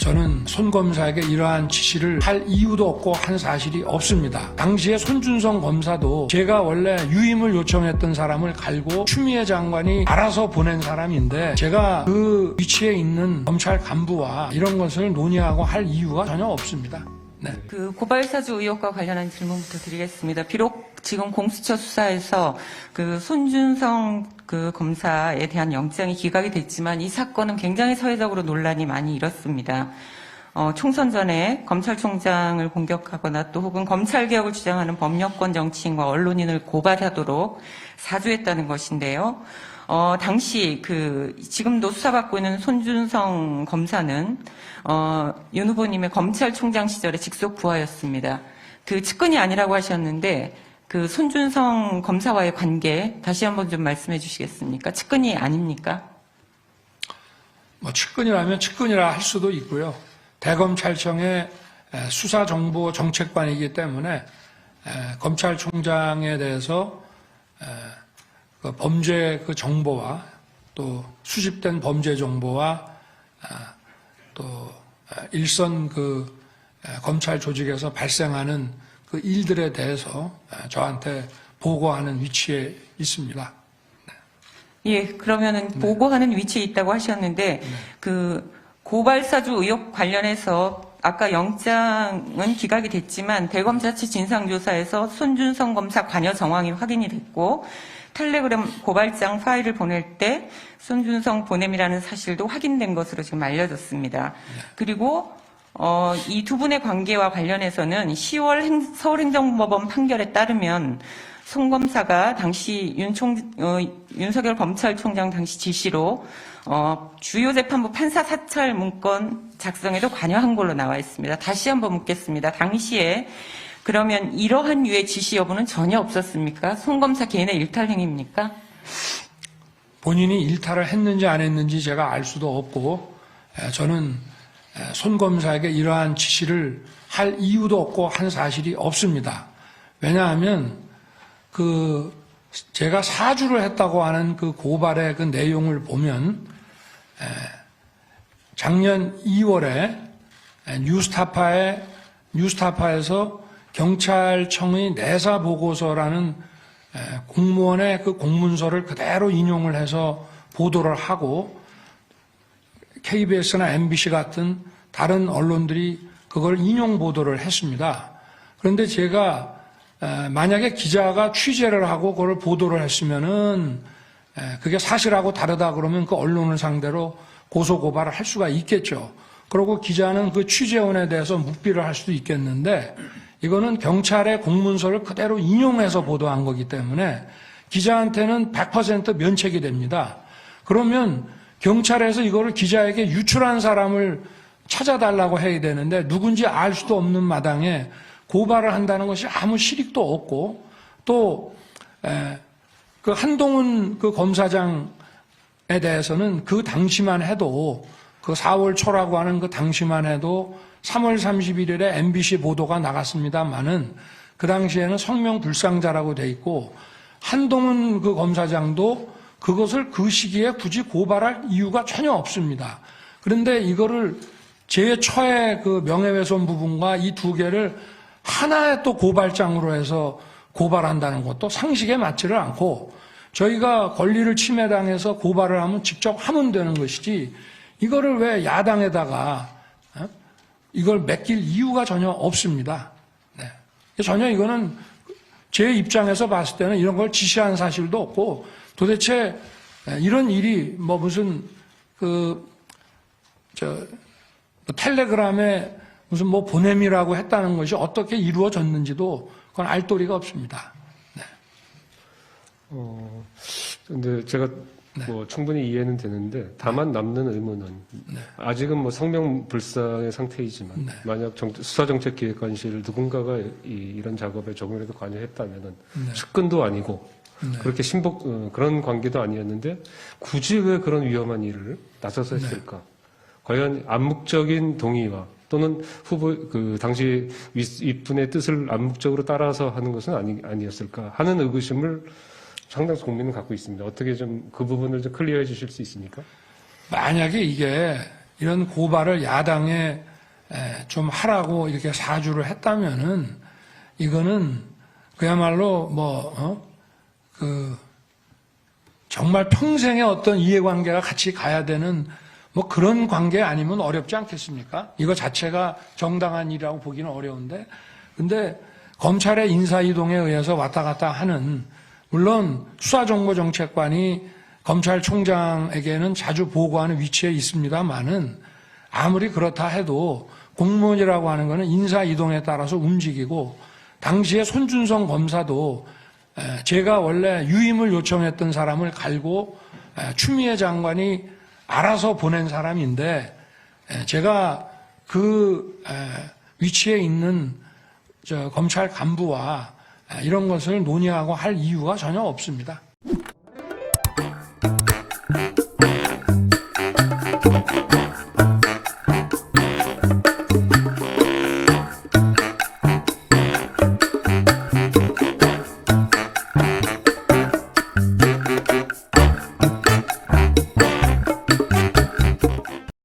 저는 손 검사에게 이러한 지시를 할 이유도 없고 한 사실이 없습니다. 당시에 손준성 검사도 제가 원래 유임을 요청했던 사람을 갈고 추미애 장관이 알아서 보낸 사람인데 제가 그 위치에 있는 검찰 간부와 이런 것을 논의하고 할 이유가 전혀 없습니다. 네. 그 고발사주 의혹과 관련한 질문부터 드리겠습니다. 비록 지금 공수처 수사에서 그 손준성 그 검사에 대한 영장이 기각이 됐지만 이 사건은 굉장히 사회적으로 논란이 많이 일었습니다. 총선 전에 검찰총장을 공격하거나 또 혹은 검찰개혁을 주장하는 법률권 정치인과 언론인을 고발하도록 사주했다는 것인데요. 당시 지금도 수사받고 있는 손준성 검사는 윤 후보님의 검찰총장 시절에 직속 부하였습니다. 그 측근이 아니라고 하셨는데 그 손준성 검사와의 관계 다시 한번 좀 말씀해 주시겠습니까? 측근이 아닙니까? 뭐 측근이라면 측근이라 할 수도 있고요. 대검찰청의 수사정보 정책관이기 때문에 검찰총장에 대해서 그 범죄 그 정보와 또 수집된 범죄 정보와 또 일선 그 검찰 조직에서 발생하는 그 일들에 대해서 저한테 보고하는 위치에 있습니다. 예, 그러면은 보고하는 위치에 있다고 하셨는데 그 고발사주 의혹 관련해서 아까 영장은 기각이 됐지만 대검자치 진상조사에서 손준성 검사 관여 정황이 확인이 됐고 텔레그램 고발장 파일을 보낼 때 손준성 보냄이라는 사실도 확인된 것으로 지금 알려졌습니다. 그리고 이 두 분의 관계와 관련해서는 10월 서울행정법원 판결에 따르면 손 검사가 당시 윤석열 검찰총장 당시 지시로 주요 재판부 판사 사찰 문건 작성에도 관여한 걸로 나와 있습니다. 다시 한번 묻겠습니다. 당시에 그러면 이러한 유의 지시 여부는 전혀 없었습니까? 손 검사 개인의 일탈 행위입니까? 본인이 일탈을 했는지 안 했는지 제가 알 수도 없고 저는 손 검사에게 이러한 지시를 할 이유도 없고 한 사실이 없습니다. 왜냐하면 제가 사주를 했다고 하는 그 고발의 그 내용을 보면 작년 2월에 뉴스타파에서 경찰청의 내사 보고서라는 공무원의 그 공문서를 그대로 인용을 해서 보도를 하고 KBS나 MBC 같은 다른 언론들이 그걸 인용 보도를 했습니다. 그런데 제가 만약에 기자가 취재를 하고 그걸 보도를 했으면은 그게 사실하고 다르다 그러면 그 언론을 상대로 고소 고발을 할 수가 있겠죠. 그리고 기자는 그 취재원에 대해서 묵비를 할 수도 있겠는데 이거는 경찰의 공문서를 그대로 인용해서 보도한 거기 때문에 기자한테는 100% 면책이 됩니다. 그러면 경찰에서 이거를 기자에게 유출한 사람을 찾아달라고 해야 되는데 누군지 알 수도 없는 마당에 고발을 한다는 것이 아무 실익도 없고 또 그 한동훈 그 검사장에 대해서는 그 당시만 해도 그 4월 초라고 하는 그 당시만 해도 3월 31일에 MBC 보도가 나갔습니다만은 그 당시에는 성명불상자라고 돼 있고 한동훈 그 검사장도 그것을 그 시기에 굳이 고발할 이유가 전혀 없습니다. 그런데 이거를 제 처의 그 명예훼손 부분과 이 두 개를 하나의 또 고발장으로 해서 고발한다는 것도 상식에 맞지를 않고 저희가 권리를 침해당해서 고발을 하면 직접 하면 되는 것이지 이거를 왜 야당에다가 이걸 맡길 이유가 전혀 없습니다. 네. 전혀 이거는 제 입장에서 봤을 때는 이런 걸 지시한 사실도 없고 도대체 이런 일이 뭐 무슨 텔레그램에 무슨 뭐 보냄이라고 했다는 것이 어떻게 이루어졌는지도 그건 알 도리가 없습니다. 네. 근데 제가 뭐 충분히 이해는 되는데 다만 남는 의문은 아직은 뭐 성명불상의 상태이지만 만약 수사정책기획관실 누군가가 이런 작업에 조금이라도 관여했다면은 측근도 아니고 그렇게 그런 관계도 아니었는데 굳이 왜 그런 위험한 일을 나서서 했을까? 과연 암묵적인 동의와 또는 당시 윗분의 뜻을 암묵적으로 따라서 하는 것은 아니었을까 하는 의구심을 상당수 국민은 갖고 있습니다. 어떻게 좀 그 부분을 좀 클리어해 주실 수 있습니까? 만약에 이게 이런 고발을 야당에 좀 하라고 이렇게 사주를 했다면은 이거는 그야말로 정말 평생의 어떤 이해관계가 같이 가야 되는 뭐 그런 관계 아니면 어렵지 않겠습니까? 이거 자체가 정당한 일이라고 보기는 어려운데, 근데 검찰의 인사이동에 의해서 왔다 갔다 하는, 물론 수사정보정책관이 검찰총장에게는 자주 보고하는 위치에 있습니다만은 아무리 그렇다 해도 공무원이라고 하는 것은 인사이동에 따라서 움직이고, 당시에 손준성 검사도 제가 원래 유임을 요청했던 사람을 갈고 추미애 장관이 알아서 보낸 사람인데 제가 그 위치에 있는 검찰 간부와 이런 것을 논의하고 할 이유가 전혀 없습니다.